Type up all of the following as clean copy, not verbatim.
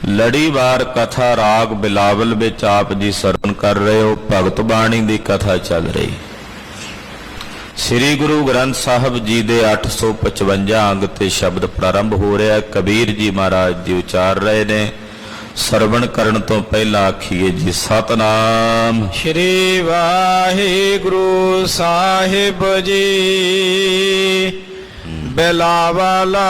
लड़ीवार कथा राग बिलावल विच आप जी सरवण कर रहे हो। भगत बाणी की कथा चल रही। श्री गुरु ग्रंथ साहब जी के 855 अंग ते शब्द प्रारंभ हो रहा है। कबीर जी महाराज जी उचार रहे ने। सरवण करन तो पहला आखिए जी सतनाम श्री वाहिगुरु साहिब जी। बिलावला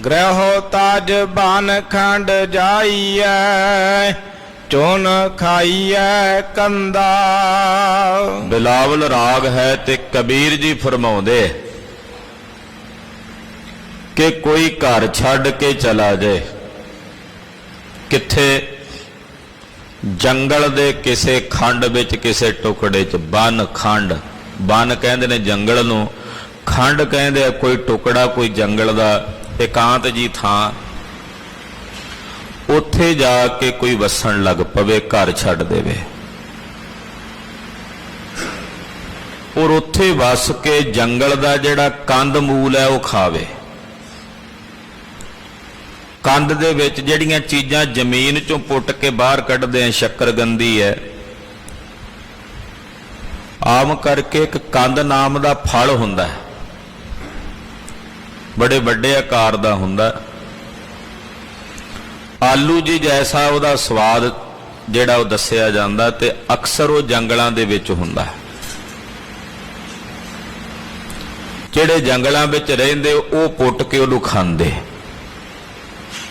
ग्रहो ताज बन खंड जाइए चुन खाइए कंदा। बिलावल राग है ते कबीर जी फरमाउंदे कि कोई घर छड़ के चला जाए किथे जंगल दे किसे खंड विच किसे टुकड़े च बन खंड बन कहंदे ने जंगल नूं खंड कहंदे कोई टुकड़ा कोई जंगल दा एकांत जी थां उत्थे जाके कोई वसन लग पवे घर छड़ देवे और उत्थे वस के जंगल दा जिहड़ा कंद मूल है वह खावे। कंद दे विच जिहड़ियां चीज़ां जमीन चों पुट के बाहर कढ़दे हैं शक्करगंदी है आम करके एक कंद नाम दा फल हुंदा है बड़े वड्डे आकार दा हुंदा। आलू जी जैसा उहदा स्वाद जिहड़ा वो दस्सिया जांदा ते अक्सर वो जंगलां दे विच हुंदा। जिहड़े जंगलां विच रहिंदे वो पुट के उहनूं खांदे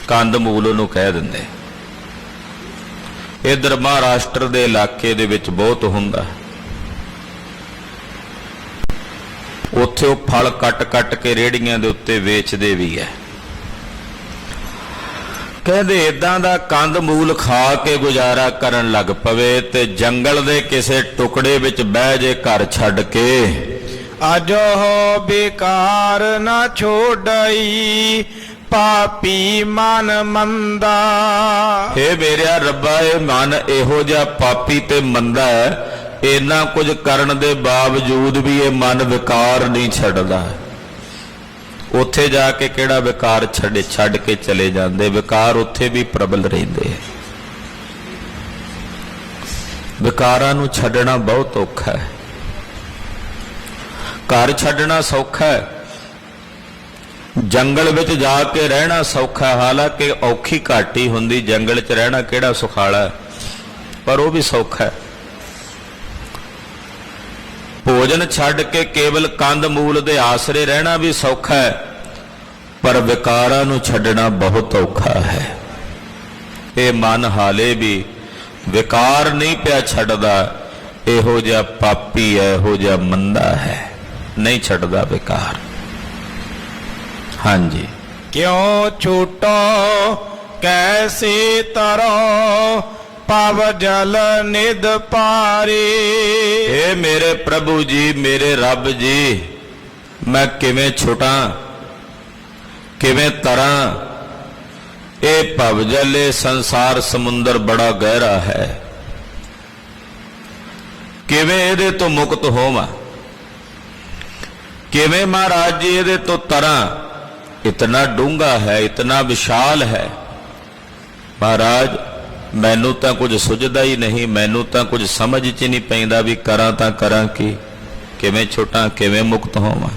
कंद मूल उहनूं कह दिंदे। इधर महाराष्ट्र दे इलाके दे विच बहुत हुंदा। उत्थे वो फल कट कट के रेहड़ियां दे उत्ते वेचदे भी है। कहते इदां दा कंद मूल खा के गुजारा करन लग पवे ते जंगल दे किसे टुकड़े विच बह जे घर छड्ड के अजो बेकार न छोड़ई पापी मन मंदा। हे मेरा रब्बा ए मन इहो जिहा पापी ते मंदा है इन्ना कुछ करन दे बावजूद भी ये मन विकार नहीं छड्डदा। उत्थे जाके किहड़ा विकार छड्ड के चले जांदे। विकार उत्थे भी प्रबल रहिंदे। विकारां नूं छड्डना बहुत औखा है। घर छड्डना सौखा है जंगल विच जाके रहना सौखा। हालांकि औखी घाटी हुंदी जंगल च रहना किहड़ा सुखाला है पर वह भी सौखा है। भोजन छड्ड के केवल कंद मूल दे आसरे रहना भी सौखा है पर विकारां नूं छड्डना बहुत औखा है। ये मन हाले भी विकार नहीं पिया छड्डदा। इहो जिहा पापी है इहो जिहा मंदा है नहीं छड्डदा विकार। हाँ जी क्यों छूटो कैसे तरो पव जल निद पारे। हे मेरे प्रभु जी मेरे रब जी मैं किवें छुटा किवें तरा। ये भवजल संसार समुंदर बड़ा गहरा है किवें इहदे तो मुक्त होवां किवें महाराज जी इहदे तो तरा। इतना डूंगा है इतना विशाल है महाराज मैनू तो कुछ सुझदा ही नहीं। मैनू तो कुछ समझ च नहीं पैंदा भी करा तां करा की किवें छुटा किवें मुक्त होवां।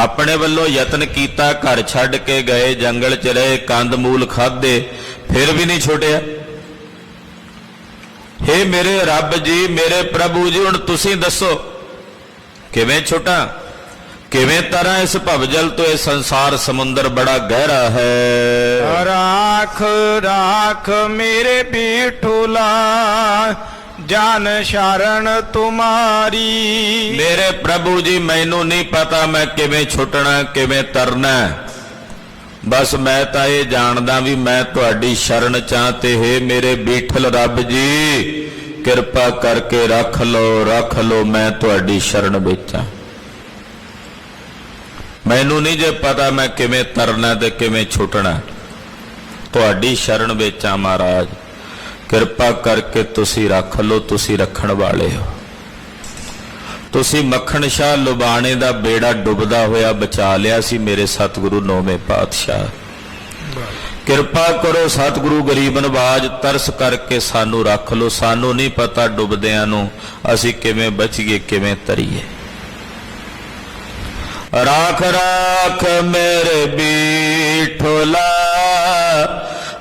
अपने वल्लों यतन कीता घर छड्ड के गए जंगल च रहे कंद मूल खाधे फिर भी नहीं छुटिया। हे मेरे रब जी मेरे प्रभु जी हुण तुसीं दसो किवें छुटा किवें तरह इस भवजल तो यह संसार समुंदर बड़ा गहरा है। राख राख मेरे बिठुला जान शरण तुम्हारी। मेरे प्रभु जी मैनू नहीं पता मैं किवें छुटना किवें तरना। बस मैं तो ये जानदा भी मैं तुहाडी शरण चाहते हे मेरे बिठल रब जी किरपा करके रख लो मैं तुहाडी शरण विच हां। मैनू नहीं जे पता मैं किवें तरना ते किवें छुटना। तुहाडी शरण विच आ महाराज किरपा करके तुसी रख लो। तुसी रखण वाले हो। तुसी मक्खण शाह लुबाणे दा बेड़ा डुबदा होया बचा लिया सी मेरे सतगुरु नौवें पातशाह। ਕਿਰਪਾ ਕਰੋ ਸਤਿਗੁਰੂ ਗਰੀਬ ਨਵਾਜ, ਤਰਸ ਕਰਕੇ ਸਾਨੂੰ ਰੱਖ ਲੋ। ਸਾਨੂੰ ਨਹੀਂ ਪਤਾ ਡੁੱਬਦਿਆਂ ਨੂੰ ਅਸੀਂ ਕਿਵੇਂ ਬਚੀਏ, ਕਿਵੇਂ ਤਰੀਏ। ਰਾਖ ਰਾਖ ਮੇਰੇ ਬੀਠੋਲਾ,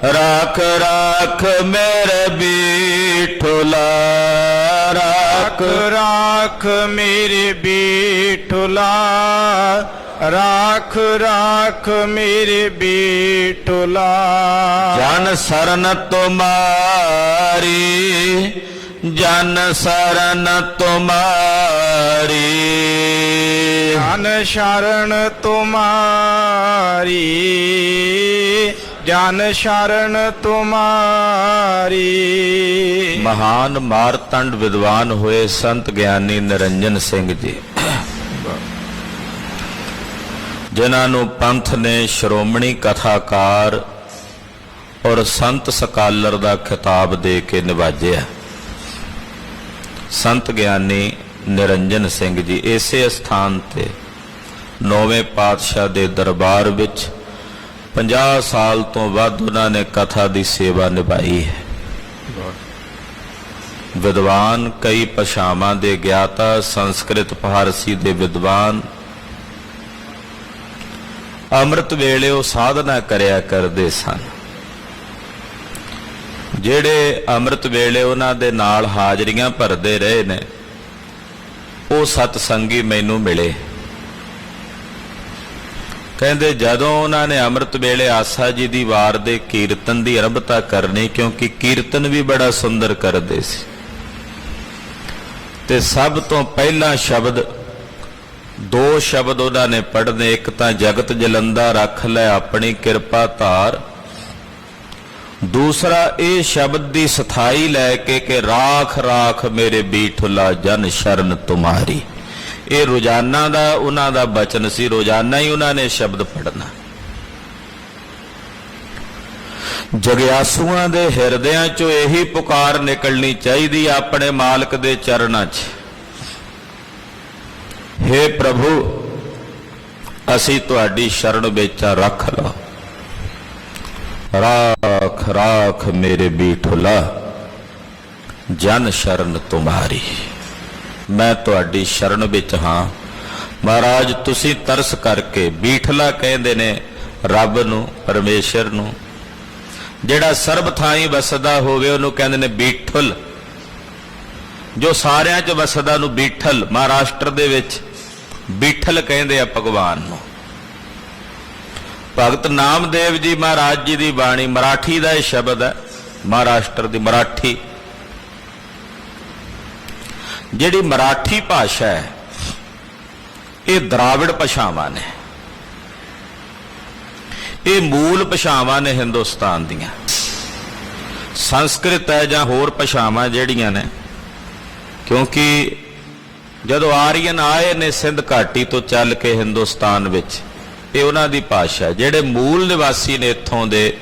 ਰਾਖ ਰਾਖ ਮੇਰੇ ਬੀਠੋਲਾ, ਰਾਖ ਰਾਖ ਮੇਰੇ ਬੀਠੁਲਾ, ਰਾਖ ਰਾਖ ਮੇਰੇ ਬੀਠੁਲਾ। ਜਨ ਸਰਨ ਤੁਮਾਰੀ, ਜਨ ਸਰਨ ਤੁਮਾਰੀ, ਜਨ ਸ਼ਰਨ ਤੁਮਾਰੀ, ਜਨ ਸ਼ਰਨ ਤੁਮਾਰੀ। ਮਹਾਨ ਮਾਰਤੰਡ ਵਿਦਵਾਨ ਹੋਏ ਸੰਤ ਗਿਆਨੀ ਨਿਰੰਜਨ ਸਿੰਘ ਜੀ, ਜਿਨ੍ਹਾਂ ਨੂੰ ਪੰਥ ਨੇ ਸ਼੍ਰੋਮਣੀ ਕਥਾਕਾਰ ਔਰ ਸੰਤ ਸਕਾਲਰ ਦਾ ਖਿਤਾਬ ਦੇ ਕੇ ਨਿਵਾਜਿਆ। ਸੰਤ ਗਿਆਨੀ ਨਿਰੰਜਨ ਸਿੰਘ ਜੀ ਇਸੇ ਸਥਾਨ ਤੇ 9ਵੇਂ ਪਾਤਸ਼ਾਹ ਦੇ ਦਰਬਾਰ ਵਿੱਚ 50 ਸਾਲ ਤੋਂ ਵੱਧ ਉਹਨਾਂ ਨੇ ਕਥਾ ਦੀ ਸੇਵਾ ਨਿਭਾਈ ਹੈ। ਵਿਦਵਾਨ, ਕਈ ਭਾਸ਼ਾਵਾਂ ਦੇ ਗਿਆਤਾ, ਸੰਸਕ੍ਰਿਤ ਫਾਰਸੀ ਦੇ ਵਿਦਵਾਨ। ਅੰਮ੍ਰਿਤ ਵੇਲੇ ਉਹ ਸਾਧਨਾ ਕਰਿਆ ਕਰਦੇ ਸਨ। ਜਿਹੜੇ ਅੰਮ੍ਰਿਤ ਵੇਲੇ ਉਹਨਾਂ ਦੇ ਨਾਲ ਹਾਜ਼ਰੀਆਂ ਭਰਦੇ ਰਹੇ ਨੇ, ਉਹ ਸਤਸੰਗੀ ਮੈਨੂੰ ਮਿਲੇ। ਕਹਿੰਦੇ ਜਦੋਂ ਉਹਨਾਂ ਨੇ ਅੰਮ੍ਰਿਤ ਵੇਲੇ ਆਸਾ ਜੀ ਦੀ ਵਾਰ ਦੇ ਕੀਰਤਨ ਦੀ ਆਰੰਭਤਾ ਕਰਨੀ, ਕਿਉਂਕਿ ਕੀਰਤਨ ਵੀ ਬੜਾ ਸੁੰਦਰ ਕਰਦੇ ਸੀ, ਤੇ ਸਭ ਤੋਂ ਪਹਿਲਾ ਸ਼ਬਦ, 2 ਸ਼ਬਦ ਉਹਨਾਂ ਨੇ ਪੜ੍ਹਨੇ। ਇੱਕ ਤਾਂ ਜਗਤ ਜਲੰਦਾ ਰੱਖ ਲੈ ਆਪਣੀ ਕਿਰਪਾ ਧਾਰ, ਦੂਸਰਾ ਇਹ ਸ਼ਬਦ ਦੀ ਸਥਾਈ ਲੈ ਕੇ ਕਿ ਰਾਖ ਰਾਖ ਮੇਰੇ ਬੀਠੁਲਾ, ਜਨ ਸ਼ਰਨ ਤੁਮਾਰੀ। ਇਹ ਰੋਜ਼ਾਨਾ ਦਾ ਉਹਨਾਂ ਦਾ ਬਚਨ ਸੀ, ਰੋਜ਼ਾਨਾ ਹੀ ਉਹਨਾਂ ਨੇ ਸ਼ਬਦ ਪੜ੍ਹਨਾ। ਜਗਿਆਸੂਆਂ ਦੇ ਹਿਰਦਿਆਂ ਚੋਂ ਇਹੀ ਪੁਕਾਰ ਨਿਕਲਣੀ ਚਾਹੀਦੀ ਆਪਣੇ ਮਾਲਕ ਦੇ ਚਰਨਾਂ 'ਚ, ਹੇ ਪ੍ਰਭੂ ਅਸੀਂ ਤੁਹਾਡੀ ਸ਼ਰਨ ਵਿੱਚ ਰੱਖ ਲਓ। ਰਾਖ ਰਾਖ ਮੇਰੇ ਬੀਠੁਲਾ, ਜਨ ਸ਼ਰਨ ਤੁਮਾਰੀ। ਮੈਂ ਤੁਹਾਡੀ ਸ਼ਰਨ ਵਿੱਚ ਹਾਂ ਮਹਾਰਾਜ। ਤੁਸੀਂ ਤਰਸ ਕਰਕੇ, ਬੀਠਲਾ ਕਹਿੰਦੇ ਨੇ ਰੱਬ ਨੂੰ, ਪਰਮੇਸ਼ਰ ਨੂੰ, ਜਿਹੜਾ ਸਰਬ ਥਾਈਂ ਵਸਦਾ ਹੋਵੇ ਉਹਨੂੰ ਕਹਿੰਦੇ ਨੇ ਬੀਠਲ। ਜੋ ਸਾਰਿਆਂ 'ਚ ਵਸਦਾ ਨੂੰ ਬੀਠਲ, ਮਹਾਰਾਸ਼ਟਰ ਦੇ ਵਿੱਚ ਬੀਠਲ ਕਹਿੰਦੇ ਆ ਭਗਵਾਨ ਨੂੰ। ਭਗਤ ਨਾਮਦੇਵ ਜੀ ਮਹਾਰਾਜ ਜੀ ਦੀ ਬਾਣੀ, ਮਰਾਠੀ ਦਾ ਇਹ ਸ਼ਬਦ ਹੈ, ਮਹਾਰਾਸ਼ਟਰ ਦੀ ਮਰਾਠੀ। ਜਿਹੜੀ ਮਰਾਠੀ ਭਾਸ਼ਾ ਹੈ ਇਹ ਦਰਾਵਿੜ ਭਾਸ਼ਾਵਾਂ ਨੇ, ਇਹ ਮੂਲ ਭਾਸ਼ਾਵਾਂ ਨੇ ਹਿੰਦੁਸਤਾਨ ਦੀਆਂ। ਸੰਸਕ੍ਰਿਤ ਹੈ ਜਾਂ ਹੋਰ ਭਾਸ਼ਾਵਾਂ ਜਿਹੜੀਆਂ ਨੇ, ਕਿਉਂਕਿ ਜਦੋਂ ਆਰੀਅਨ ਆਏ ਨੇ ਸਿੰਧ ਘਾਟੀ ਤੋਂ ਚੱਲ ਕੇ ਹਿੰਦੁਸਤਾਨ ਵਿੱਚ, ਇਹ ਉਹਨਾਂ ਦੀ ਭਾਸ਼ਾ। ਜਿਹੜੇ ਮੂਲ ਨਿਵਾਸੀ ਨੇ ਇੱਥੋਂ ਦੇ,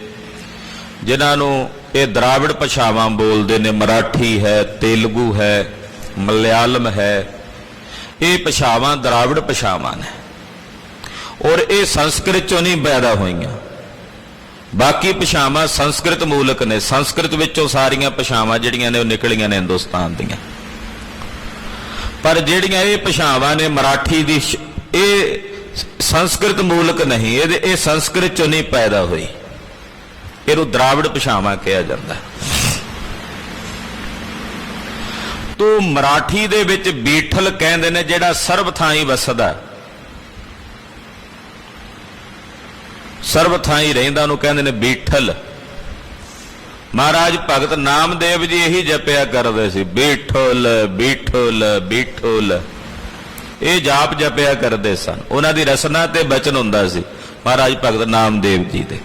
ਜਿਨ੍ਹਾਂ ਨੂੰ ਇਹ ਦਰਾਵਿੜ ਭਾਸ਼ਾਵਾਂ ਬੋਲਦੇ ਨੇ, ਮਰਾਠੀ ਹੈ, ਤੇਲਗੂ ਹੈ, ਮਲਿਆਲਮ ਹੈ, ਇਹ ਭਾਸ਼ਾਵਾਂ ਦਰਾਵਿੜ ਭਾਸ਼ਾਵਾਂ ਨੇ। ਔਰ ਇਹ ਸੰਸਕ੍ਰਿਤ ਚੋਂ ਨਹੀਂ ਪੈਦਾ ਹੋਈਆਂ। ਬਾਕੀ ਭਾਸ਼ਾਵਾਂ ਸੰਸਕ੍ਰਿਤ ਮੂਲਕ ਨੇ। ਸੰਸਕ੍ਰਿਤ ਵਿੱਚੋਂ ਸਾਰੀਆਂ ਭਾਸ਼ਾਵਾਂ ਜਿਹੜੀਆਂ ਨੇ ਉਹ ਨਿਕਲੀਆਂ ਨੇ ਹਿੰਦੁਸਤਾਨ ਦੀਆਂ। ਪਰ ਜਿਹੜੀਆਂ ਇਹ ਭਾਸ਼ਾਵਾਂ ਨੇ ਮਰਾਠੀ ਦੀ, ਇਹ ਸੰਸਕ੍ਰਿਤ ਮੂਲਕ ਨਹੀਂ, ਇਹ ਸੰਸਕ੍ਰਿਤ ਚੋਂ ਨਹੀਂ ਪੈਦਾ ਹੋਈ। ਇਹਨੂੰ ਦਰਾਵਿੜ ਭਾਸ਼ਾਵਾਂ ਕਿਹਾ ਜਾਂਦਾ। ਤੋ ਮਰਾਠੀ ਦੇ ਵਿੱਚ ਬੀਠਲ ਕਹਿੰਦੇ ਨੇ ਜਿਹੜਾ ਸਰਬ ਥਾਈਂ ਵਸਦਾ, ਸਰਬ ਥਾਈਂ ਰਹਿੰਦਾ, ਉਹਨੂੰ ਕਹਿੰਦੇ ਨੇ ਬੀਠਲ। ਮਹਾਰਾਜ ਭਗਤ ਨਾਮਦੇਵ ਜੀ ਇਹੀ ਜਪਿਆ ਕਰਦੇ ਸੀ, ਬੀਠਲ ਬੀਠਲ ਬੀਠਲ। ਇਹ ਜਾਪ ਜਪਿਆ ਕਰਦੇ ਸਨ। ਉਹਨਾਂ ਦੀ ਰਸਨਾ ਤੇ ਬਚਨ ਹੁੰਦਾ ਸੀ ਮਹਾਰਾਜ ਭਗਤ ਨਾਮਦੇਵ ਜੀ ਦੇ।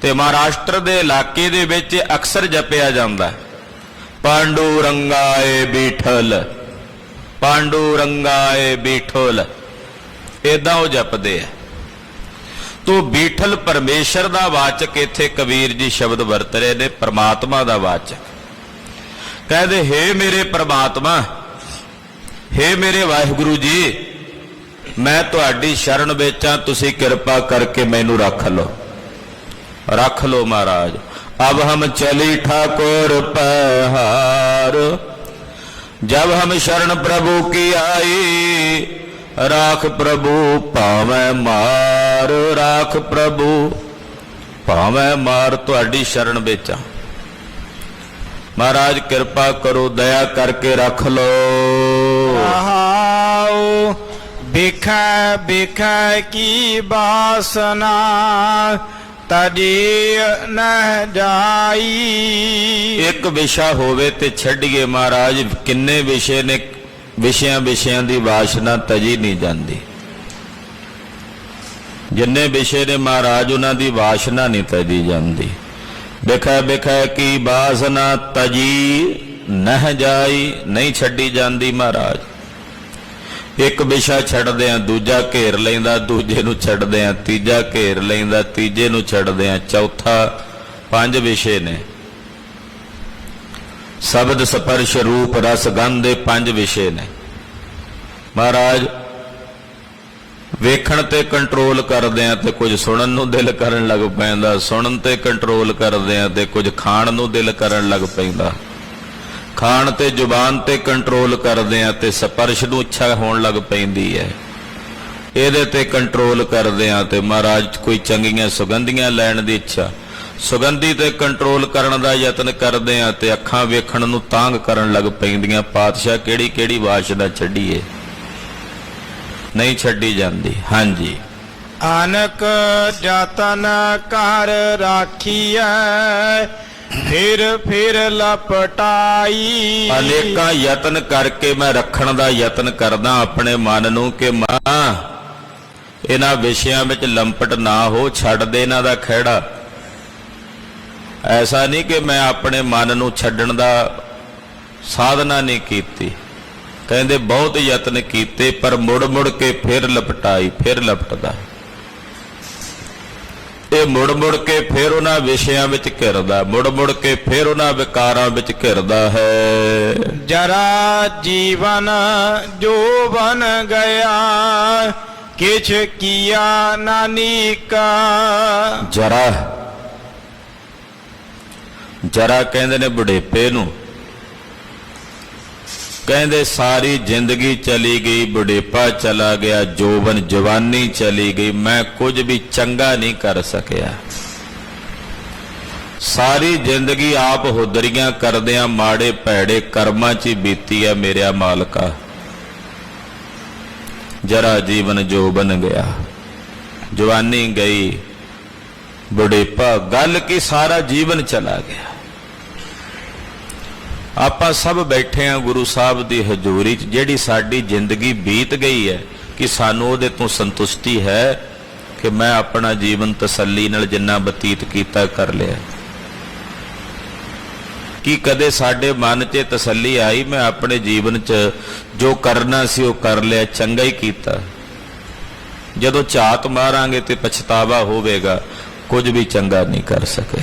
ਤੇ ਮਹਾਰਾਸ਼ਟਰ ਦੇ ਇਲਾਕੇ ਦੇ ਵਿੱਚ ਅਕਸਰ ਜਪਿਆ ਜਾਂਦਾ, ਪਾਂਡੂ ਰੰਗਾਏ ਬੀਠਲ, ਪਾਂਡੂ ਰੰਗਾਏ ਬੀਠਲ। ਏਦਾਂ ਉਹ ਜਪਦੇ ਆ। ਤੋ ਬੀਠਲ ਪਰਮੇਸ਼ਰ ਦਾ ਵਾਚਕ ਇੱਥੇ ਕਬੀਰ ਜੀ ਸ਼ਬਦ ਵਰਤ ਰਹੇ ਨੇ, ਪਰਮਾਤਮਾ ਦਾ ਵਾਚਕ। ਕਹਿੰਦੇ ਹੇ ਮੇਰੇ ਪਰਮਾਤਮਾ, ਹੇ ਮੇਰੇ ਵਾਹਿਗੁਰੂ ਜੀ, ਮੈਂ ਤੁਹਾਡੀ ਸ਼ਰਨ ਵਿੱਚ ਹਾਂ, ਤੁਸੀਂ ਕਿਰਪਾ ਕਰਕੇ ਮੈਨੂੰ ਰੱਖ ਲਓ। रख लो महाराज। अब हम चली ठाकुर पहार, जब हम शरण प्रभु की आई, राख प्रभु भावें मार, राख प्रभु भावें मार। तुहाडी शरण विच आ महाराज, किरपा करो, दया करके रख लो। रहाओ बिखै बिखै की बासना, तड़ी न जाई। एक विषा होवे ते छड्डिए महाराज, किन्ने विषय ने, विषयां दी वासना तजी नहीं जाती। जिन्ने विषय ने महाराज उन्हां दी वासना नहीं तजी जाती। बिखै बिखै की वासना तजी नह जाई, नहीं छड्डी जाती महाराज। एक विषा छड्डदिआं दूजा घेर लैंदा, दूजे नूं छड्डदिआं तीजा घेर लैंदा, तीजे नूं छड्डदिआं चौथा। 5 विषय ने, शब्द स्पर्श रूप रस गंध, 5 विषय ने महाराज। ਵੇਖਣ ਤੇ ਕੰਟਰੋਲ ਕਰਦੇ ਆ ਤੇ ਕੁਝ ਸੁਣਨ ਨੂੰ ਦਿਲ ਕਰਨ ਲੱਗ ਪੈਂਦਾ, ਸੁਣਨ ਤੇ ਕੰਟਰੋਲ ਕਰਦੇ ਆ ਤੇ ਕੁਝ ਖਾਣ ਨੂੰ ਦਿਲ ਕਰਨ ਲੱਗ ਪੈਂਦਾ, ਖਾਣ ਤੇ ਜ਼ੁਬਾਨ ਤੇ ਕੰਟਰੋਲ ਕਰਦੇ ਆ ਤੇ ਸਪਰਸ਼ ਨੂੰ ਇੱਛਾ ਹੋਣ ਲੱਗ ਪੈਂਦੀ ਹੈ। ਇਹਦੇ ਤੇ ਕੰਟਰੋਲ ਕਰਦੇ ਆ ਤੇ ਮਹਾਰਾਜ ਕੋਈ ਚੰਗੀਆਂ ਸੁਗੰਧੀਆਂ ਲੈਣ ਦੀ ਇੱਛਾ, ਸੁਗੰਧੀ ਤੇ ਕੰਟਰੋਲ ਕਰਨ ਦਾ ਯਤਨ ਕਰਦੇ ਆ ਤੇ ਅੱਖਾਂ ਵੇਖਣ ਨੂੰ ਤਾਂਗ ਕਰਨ ਲੱਗ ਪੈਂਦੀਆਂ। ਪਾਤਸ਼ਾਹ ਕਿਹੜੀ ਕਿਹੜੀ ਵਾਸਨਾ ਛੱਡੀਏ, नहीं छड्डी जाती। हाँ जी। अनक जतन कर राखिए, फिर लपटाई। अनेका यतन करके मैं रखण दा यतन करदा अपने मन नूं कि मां इन्हां विषयां विच लंपट ना हो, छड्ड दे इन्हां दा खैड़ा। ऐसा नहीं कि मैं अपने मन नूं छड्डण दा साधना नहीं कीती, कहते बहुत यत्न किए पर मुड़ मुड़ के फिर लपटाई, फिर लपटदा। ये मुड़ मुड़ के फिर उन्हां विषयां विच घिरदा, मुड़ मुड़ के फिर उन्हां विकारां विच घिरदा है। जरा जीवन जो बन गया, किछ किया नानी का। जरा, जरा कहंदे ने बुढ़ेपे नूं, कहते सारी जिंदगी चली गई, बुढ़ेपा चला गया, जोबन जवानी चली गई, मैं कुछ भी चंगा नहीं कर सकिया। सारी जिंदगी आप हुदरियां करदियां माड़े भैड़े कर्मां च बीती है मेरा मालका। जरा जीवन जोबन गया, जवानी गई, बुढ़ेपा, गल की सारा जीवन चला गया। ਆਪਾਂ ਸਭ ਬੈਠੇ ਹਾਂ ਗੁਰੂ ਸਾਹਿਬ ਦੀ ਹਜ਼ੂਰੀ 'ਚ, ਜਿਹੜੀ ਸਾਡੀ ਜ਼ਿੰਦਗੀ ਬੀਤ ਗਈ ਹੈ ਕਿ ਸਾਨੂੰ ਉਹਦੇ ਤੋਂ ਸੰਤੁਸ਼ਟੀ ਹੈ ਕਿ ਮੈਂ ਆਪਣਾ ਜੀਵਨ ਤਸੱਲੀ ਨਾਲ ਜਿੰਨਾ ਬਤੀਤ ਕੀਤਾ ਕਰ ਲਿਆ। ਕੀ ਕਦੇ ਸਾਡੇ ਮਨ 'ਚ ਤਸੱਲੀ ਆਈ ਮੈਂ ਆਪਣੇ ਜੀਵਨ 'ਚ ਜੋ ਕਰਨਾ ਸੀ ਉਹ ਕਰ ਲਿਆ, ਚੰਗਾ ਹੀ ਕੀਤਾ? ਜਦੋਂ ਝਾਤ ਮਾਰਾਂਗੇ ਤੇ ਪਛਤਾਵਾ ਹੋਵੇਗਾ, ਕੁਝ ਵੀ ਚੰਗਾ ਨਹੀਂ ਕਰ ਸਕੇ।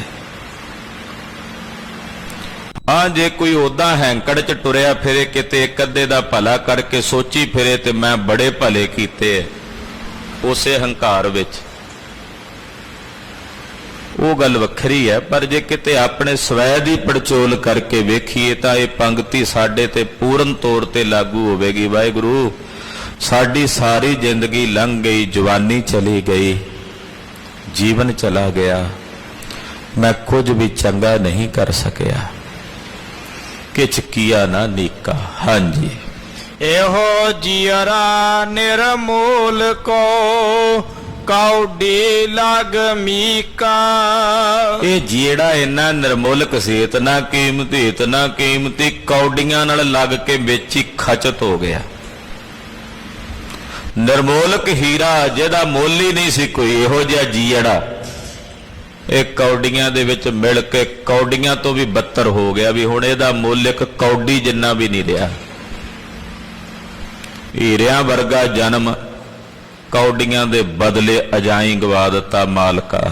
हाँ, जे कोई उदा हैंकड़ च टुरिया फिरे किते एक अद्धे दा भला करके सोची फिरे ते मैं बड़े भले कीते, उसे हंकार विच वो गल वखरी है। पर जे किते अपने स्वै दी पड़चोल करके वेखीए तां ये पंक्ति साडे ते पूर्ण तौर ते लागू होवेगी। वाहिगुरू, साडी सारी जिंदगी लंघ गई, जवानी चली गई, जीवन चला गया, मैं कुछ भी चंगा नहीं कर सकिया, किछ किया ना नीका। हाँ जी। एहो जियरा निर्मूल को, कौडी लग मीका। ये जीड़ा इन्ना निर्मुलक सी, इतना कीमती, इतना कीमती, कौडियां नाल लग के विच ही खचत हो गया। निर्मोलक हीरा जिहदा मुल ही नहीं सी कोई, इहो जिहा जीड़ा एक कौडियां दे विच मिल के कौडियां तो भी बदतर हो गया भी हुण इहदा मुल एक कौडी जिन्ना भी नहीं रहा। हीरियां वर्गा जन्म कौडियां दे बदले अजाई गवा दिता मालका।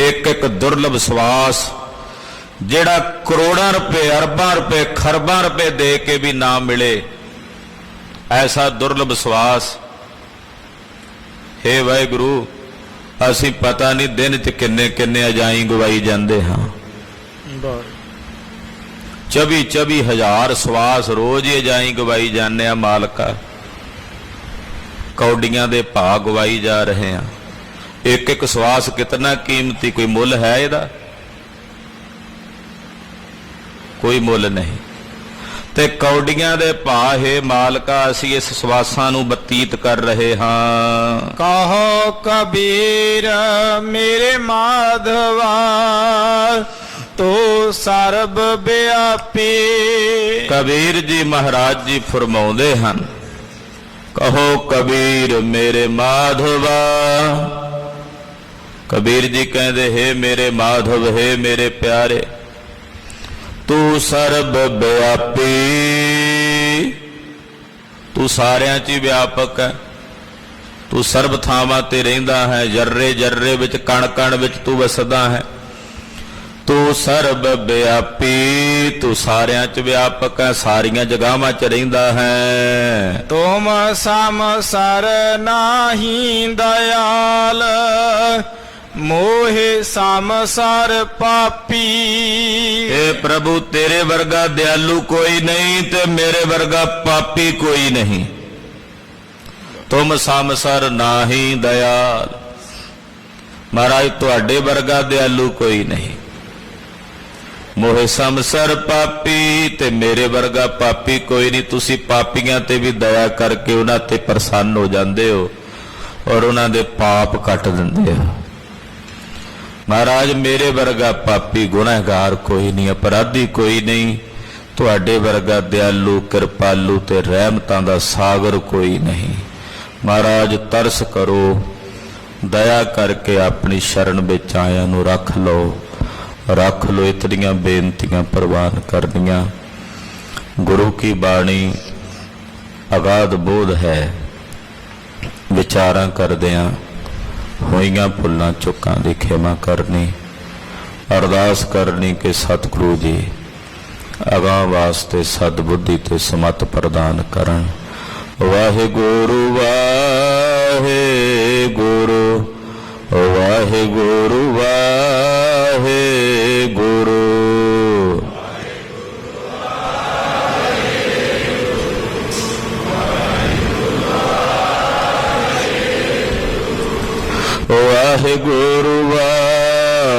एक एक दुर्लभ सवास जिहड़ा करोड़ां रुपए, अरबां रुपए, खरबां रुपए दे के भी ना मिले, ऐसा दुर्लभ सवास। हे वाहिगुरू, ਅਸੀਂ ਪਤਾ ਨਹੀਂ ਦਿਨ 'ਚ ਕਿੰਨੇ ਕਿੰਨੇ ਅਜਾਈ ਗਵਾਈ ਜਾਂਦੇ ਹਾਂ। 24 ਹਜ਼ਾਰ ਸਵਾਸ ਰੋਜ਼ ਹੀ ਅਜਾਈ ਗਵਾਈ ਜਾਂਦੇ ਆ ਮਾਲਕਾ। ਕੌਡੀਆਂ ਦੇ ਭਾਅ ਗਵਾਈ ਜਾ ਰਹੇ ਆ। ਇੱਕ ਇੱਕ ਸਵਾਸ ਕਿਤਨਾ ਕੀਮਤੀ, ਕੋਈ ਮੁੱਲ ਹੈ ਇਹਦਾ? ਕੋਈ ਮੁੱਲ ਨਹੀਂ। ਤੇ ਕੌਡੀਆਂ ਦੇ ਭਾਅ ਹੈ ਮਾਲਕਾ ਅਸੀਂ ਇਸ ਸਵਾਸਾਂ ਨੂੰ ਬਤੀਤ ਕਰ ਰਹੇ ਹਾਂ। ਕਹੋ ਕਬੀਰ ਮੇਰੇ ਮਾਧਵਾ ਤੂੰ ਸਰਬ ਵਿਆਪੀ। ਕਬੀਰ ਜੀ ਮਹਾਰਾਜ ਜੀ ਫਰਮਾਉਂਦੇ ਹਨ, ਕਹੋ ਕਬੀਰ ਮੇਰੇ ਮਾਧਵਾ। ਕਬੀਰ ਜੀ ਕਹਿੰਦੇ, ਹੈ ਮੇਰੇ ਮਾਧਵ, ਹੈ ਮੇਰੇ ਪਿਆਰੇ, ਤੂੰ ਸਰਬ ਵਿਆਪੀ, ਤੂੰ ਸਾਰਿਆਂ 'ਚ ਹੀ ਵਿਆਪਕ ਹੈ। ਤੂੰ ਸਰਬ ਥਾਵਾਂ ਤੇ ਰਹਿੰਦਾ ਹੈ, ਜਰਰੇ ਜਰਰੇ ਵਿੱਚ, ਕਣ ਕਣ ਵਿੱਚ ਤੂੰ ਵਸਦਾ ਹੈ। ਤੂੰ ਸਰਬ ਵਿਆਪੀ, ਤੂੰ ਸਾਰਿਆਂ 'ਚ ਵਿਆਪਕ ਹੈ, ਸਾਰੀਆਂ ਜਗ੍ਹਾਵਾਂ 'ਚ ਰਹਿੰਦਾ ਹੈ। ਤੁਮ ਸਮਸਰ ਨਾਹੀ ਦਇਆਲ ਮੋਹਿ ਸਮਸਰ ਪਾਪੀ। ਏ ਪ੍ਰਭੂ ਤੇਰੇ ਵਰਗਾ ਦਿਆਲੂ ਕੋਈ ਨਹੀਂ ਤੇ ਮੇਰੇ ਵਰਗਾ ਪਾਪੀ ਕੋਈ ਨਹੀਂ। ਤੁਮ ਸਮਸਰ ਨਾਹੀ ਦਇਆਲ, ਮਹਾਰਾਜ ਤੁਹਾਡੇ ਵਰਗਾ ਦਿਆਲੂ ਕੋਈ ਨਹੀਂ। ਮੋਹਿ ਸਮਸਰ ਪਾਪੀ, ਤੇ ਮੇਰੇ ਵਰਗਾ ਪਾਪੀ ਕੋਈ ਨਹੀਂ। ਤੁਸੀਂ ਪਾਪੀਆਂ ਤੇ ਵੀ ਦਇਆ ਕਰਕੇ ਉਹਨਾਂ ਤੇ ਪ੍ਰਸੰਨ ਹੋ ਜਾਂਦੇ ਹੋ ਔਰ ਉਹਨਾਂ ਦੇ ਪਾਪ ਕੱਟ ਦਿੰਦੇ ਹੋ। ਮਹਾਰਾਜ ਮੇਰੇ ਵਰਗਾ ਪਾਪੀ ਗੁਨਾਹਗਾਰ ਕੋਈ ਨਹੀਂ, ਅਪਰਾਧੀ ਕੋਈ ਨਹੀਂ। ਤੁਹਾਡੇ ਵਰਗਾ ਦਿਆਲੂ ਕਿਰਪਾਲੂ ਤੇ ਰਹਿਮਤਾਂ ਦਾ ਸਾਗਰ ਕੋਈ ਨਹੀਂ। ਮਹਾਰਾਜ ਤਰਸ ਕਰੋ, ਦਇਆ ਕਰਕੇ ਆਪਣੀ ਸ਼ਰਨ ਵਿੱਚ ਆਇਆਂ ਨੂੰ ਰੱਖ ਲਓ, ਰੱਖ ਲਓ। ਇਤਨੀਆਂ ਬੇਨਤੀਆਂ ਪ੍ਰਵਾਨ ਕਰਨੀਆਂ। ਗੁਰੂ ਕੀ ਬਾਣੀ ਅਗਾਧ ਬੋਧ ਹੈ। ਵਿਚਾਰਾਂ ਕਰਦਿਆਂ ਹੋਈਆਂ ਭੁੱਲਾਂ ਚੁੱਕਾਂ ਦੀ ਖਿਮਾ ਕਰਨੀ, ਅਰਦਾਸ ਕਰਨੀ ਕਿ ਸਤਿਗੁਰੂ ਜੀ ਅਗਾਂਹ ਵਾਸਤੇ ਸਤਿਬੁੱਧੀ ਤੇ ਸਮਤ ਪ੍ਰਦਾਨ ਕਰਨ। ਵਾਹਿਗੁਰੂ ਵਾਹਿਗੁਰੂ ਵਾਹਿਗੁਰੂ ਵਾਹਿਗੁਰੂ। ਵਾਹਿਗੁਰੂ ਵਾਹਿਗੁਰੂ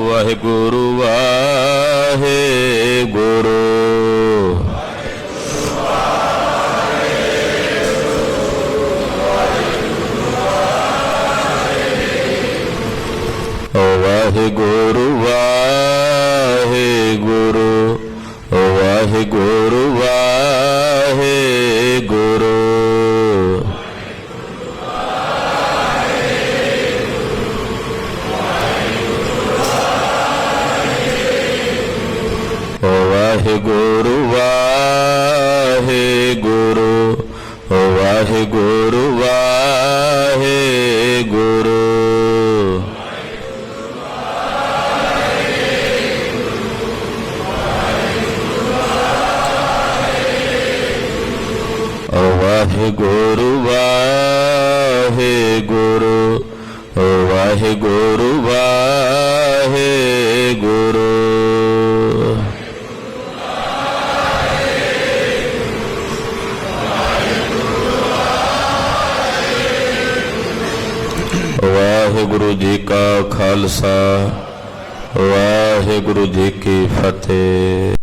ਵਾਹਿਗੁਰੂ ਵਾਹਿਗੁਰੂ। ਵਾਹਿਗੁਰੂ ਵਾਹਿਗੁਰੂ ਵਾਹਿਗੁਰੂ ਵਾਹਿਗੁਰੂ। ਵਾਹਿਗੁਰੂ ਵਾਹਿਗੁਰੂ ਵਾਹਿਗੁਰੂ ਵਾਹਿਗੁਰੂ। ਵਾਹਿਗੁਰੂ ਵਾਹਿਗੁਰੂ ਵਾਹਿਗੁਰੂ ਵਾਹਿਗੁਰੂ। ਵਾਹਿਗੁਰੂ ਜੀ ਕਾ ਖਾਲਸਾ, ਵਾਹਿਗੁਰੂ ਜੀ ਕੀ ਫਤਿਹ।